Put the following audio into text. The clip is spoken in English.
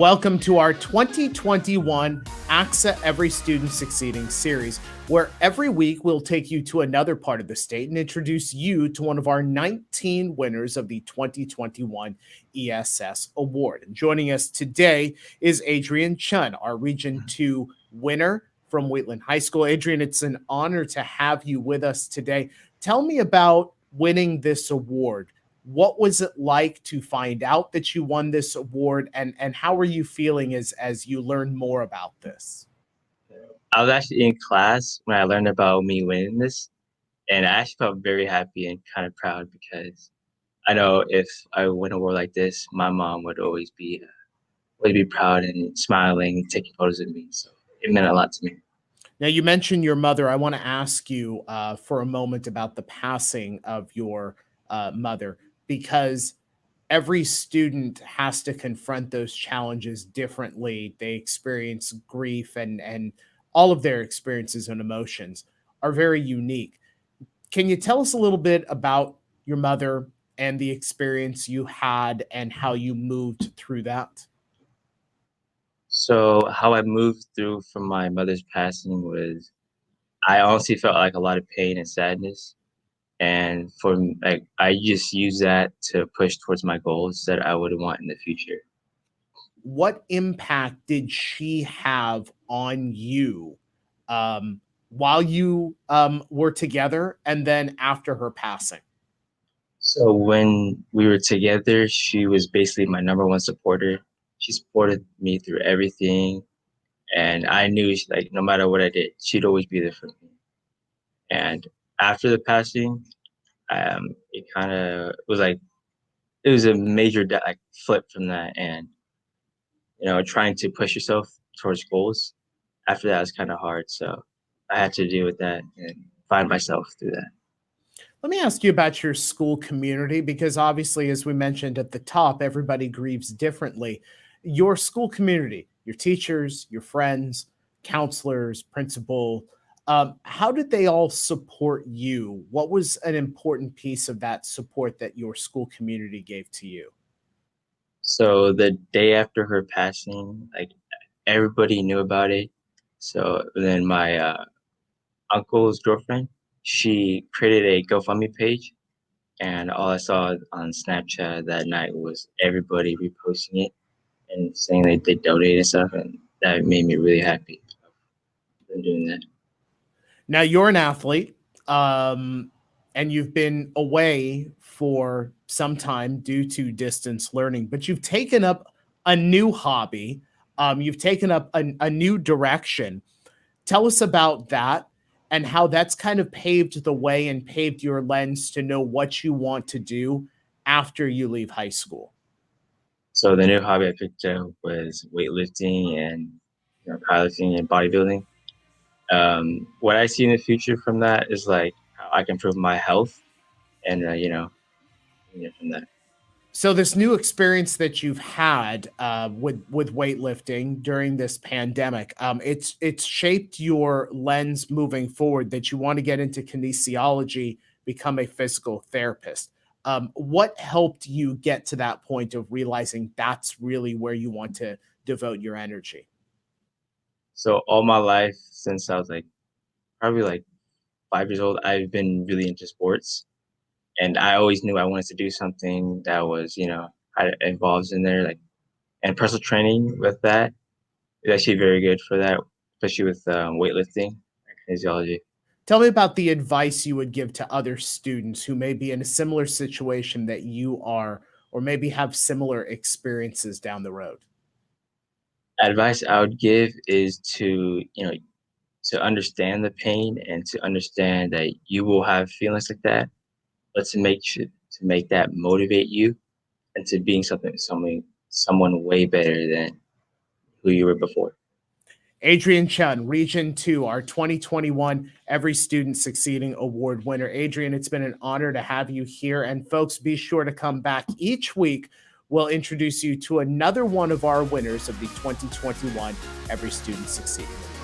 Welcome to our 2021 ACSA Every Student Succeeding series, where every week we'll take you to another part of the state and introduce you to one of our 19 winners of the 2021 ESS Award. And joining us today is Adrian Chun, our Region 2 winner from Wheatland High School. Adrian, it's an honor to have you with us today. Tell me about winning this award. What was it like to find out that you won this award, and how are you feeling as you learn more about this? I was actually in class when I learned about me winning this, and I actually felt very happy and kind of proud because I know if I win an award like this, my mom would always be proud and smiling and taking photos of me. So it meant a lot to me. Now, you mentioned your mother. I want to ask you for a moment about the passing of your mother, because every student has to confront those challenges differently. They experience grief, and all of their experiences and emotions are very unique. Can you tell us a little bit about your mother and the experience you had and how you moved through that? So how I moved through from my mother's passing was I honestly felt like a lot of pain and sadness. And I just use that to push towards my goals that I would want in the future. What impact did she have on you while you were together and then after her passing? So when we were together, she was basically my number one supporter. She supported me through everything, and I knew no matter what I did, she'd always be there for me. And after the passing, it kind of was like it was a major flip from that, and trying to push yourself towards goals. After that was kind of hard, so I had to deal with that and find myself through that. Let me ask you about your school community, because obviously, as we mentioned at the top, everybody grieves differently. Your school community, your teachers, your friends, counselors, principal, how did they all support you? What was an important piece of that support that your school community gave to you? So the day after her passing, everybody knew about it. So then my uncle's girlfriend, she created a GoFundMe page, and all I saw on Snapchat that night was everybody reposting it and saying they donated stuff, and that made me really happy for doing that. Now, you're an athlete, and you've been away for some time due to distance learning, but you've taken up a new hobby. You've taken up a new direction. Tell us about that and how that's kind of paved the way and paved your lens to know what you want to do after you leave high school. So the new hobby I picked up was weightlifting and powerlifting and bodybuilding. What I see in the future from that is how I can improve my health and from that. So this new experience that you've had with weightlifting during this pandemic, it's shaped your lens moving forward that you want to get into kinesiology, become a physical therapist. What helped you get to that point of realizing that's really where you want to devote your energy? So all my life since I was probably 5 years old, I've been really into sports, and I always knew I wanted to do something that was involves in there and personal training with that is actually very good for that, especially with weightlifting and kinesiology. Tell me about the advice you would give to other students who may be in a similar situation that you are, or maybe have similar experiences down the road. Advice I would give is to understand the pain and to understand that you will have feelings like that, but to make that motivate you into being someone way better than who you were before. Adrian Chun, Region 2, our 2021 Every Student Succeeding Award winner. Adrian, it's been an honor to have you here. And folks, be sure to come back each week. We'll introduce you to another one of our winners of the 2021 Every Student Succeeding Award.